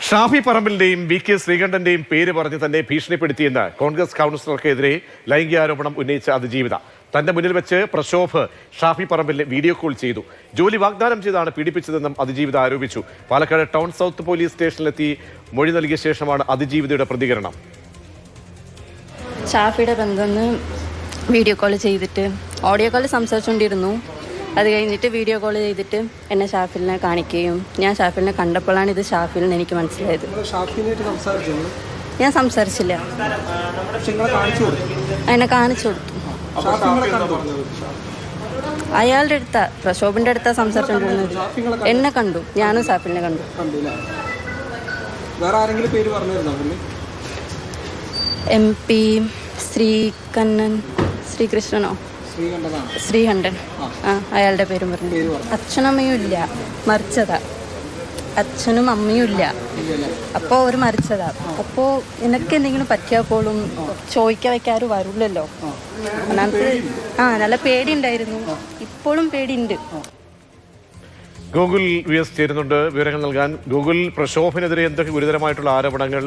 Shafi പറമ്പിലിന്റെയും VK. ശ്രീകണ്ഠന്റെയും പേര് പറഞ്ഞ് തന്നെ ഭീഷണിപ്പെടുത്തിയെന്ന് കോൺഗ്രസ് കൗൺസിലർക്കെതിരെ ലൈംഗികാരോപണം ഉന്നയിച്ച അതിജീവിത. തന്റെ മുന്നിൽ വെച്ച് പ്രക്ഷോഭ് ഷാഫി പറമ്പിലിനെ വീഡിയോ കോൾ ചെയ്തു. ജോലി വാഗ്ദാനം ചെയ്താണ് പീഡിപ്പിച്ചതെന്നും അതിജീവിത ആരോപിച്ചു. പാലക്കാട് ടൗൺ സൗത്ത് പോലീസ് സ്റ്റേഷനിലെത്തി മൊഴി നൽകിയ ശേഷമാണ് അതിജീവിതയുടെ പ്രതികരണം. ഷാഫിയുടെ ബന്ധുന്ന് വീഡിയോ കോൾ ചെയ്തിട്ട് ഓഡിയോ കോൾ സംസാരിച്ചുകൊണ്ടിരുന്നു. അത് കഴിഞ്ഞിട്ട് വീഡിയോ കോൾ ചെയ്തിട്ട് എന്നെ ഷാഫിലിനെ കാണിക്കുകയും ഞാൻ ഷാഫിലിനെ കണ്ടപ്പോഴാണ് ഇത് ഷാഫിലിന് എനിക്ക് മനസ്സിലായത്. ഞാൻ സംസാരിച്ചില്ല, എന്നെ കാണിച്ചു കൊടുത്തു. അയാളുടെ അടുത്താ, പ്രക്ഷോഭിന്റെ അടുത്താ സംസാരിച്ചുകൊണ്ടിരുന്നത്. എന്നെ കണ്ടു, ഞാനും ഷാഫിലിനെ കണ്ടു. MP ശ്രീകൃഷ്ണനോ ശ്രീകണ്ഠൻ, അയാളുടെ പേരും പറഞ്ഞു. അച്ഛനമ്മയും ഇല്ല, മരിച്ചതാ. അച്ഛനും അമ്മയും ഇല്ല, അപ്പോൾ അവർ മരിച്ചതാ. അപ്പോൾ എനിക്ക് എന്തെങ്കിലും പറ്റിയപ്പോഴും ചോദിക്കാൻ വയ്ക്കാരും വരില്ലല്ലോ. നല്ല പേടിയുണ്ടായിരുന്നു, ഇപ്പോഴും പേടിയുണ്ട്. ഗൂഗിൾ VS ചേരുന്നുണ്ട് വിവരങ്ങൾ നൽകാൻ. ഗൂഗിൾ, പ്രക്ഷോഭനെതിരെ എന്തൊക്കെ ഗുരുതരമായിട്ടുള്ള ആരോപണങ്ങൾ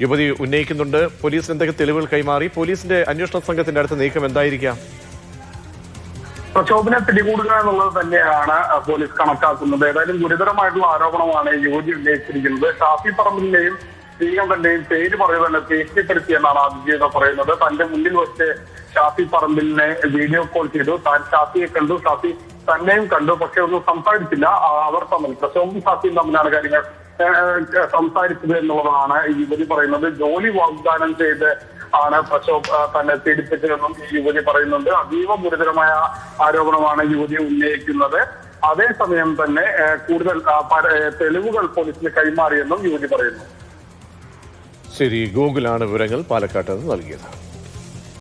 യുവതി ഉന്നയിക്കുന്നുണ്ട്? പോലീസിന് എന്തൊക്കെ തെളിവുകൾ കൈമാറി? പോലീസിന്റെ അന്വേഷണ സംഘത്തിന്റെ അടുത്ത നീക്കം എന്തായിരിക്കാം? പ്രക്ഷോഭനെ പിടികൂടുക എന്നുള്ളത് തന്നെയാണ് പോലീസ് കണക്കാക്കുന്നത്. ഏതായാലും ഗുരുതരമായിട്ടുള്ള ആരോപണമാണ് യുവതി ഉന്നയിച്ചിരിക്കുന്നത്. ഷാഫി പറമ്പിലിന്റെയും ശ്രീകണ്ഠന്റെയും പേര് പറയുന്നത് തന്നെ ഭീഷണിപ്പെടുത്തിയെന്നാണ് അതിജീവിത പറയുന്നത്. തന്റെ മുന്നിൽ വെച്ച് ഷാഫി പറമ്പിലിനെ വീഡിയോ കോൾ ചെയ്തു. താൻ ഷാഫിയെ കണ്ടു, ഷാഫി തന്നെയും കണ്ടു, പക്ഷെ ഒന്നും സംസാരിച്ചില്ല. അവർ തമ്മിൽ, പ്രക്ഷോഭം ഷാഫിയും തമ്മിലാണ് കാര്യങ്ങൾ സംസാരിച്ചത് എന്നുള്ളതാണ് യുവതി പറയുന്നത്. ജോലി വാഗ്ദാനം ചെയ്ത് ആണ് പ്രക്ഷോഭ് തന്നെ പീഡിപ്പിച്ചതെന്നും ഈ യുവതി പറയുന്നുണ്ട്. അതീവ ഗുരുതരമായ ആരോപണമാണ് യുവതി ഉന്നയിക്കുന്നത്. അതേസമയം തന്നെ കൂടുതൽ തെളിവുകൾ പോലീസിന് കൈമാറിയെന്നും യുവതി പറയുന്നു. ശരി, ഗൂഗിളാണ് വിവരങ്ങൾ പാലക്കാട്ട് നൽകിയത്.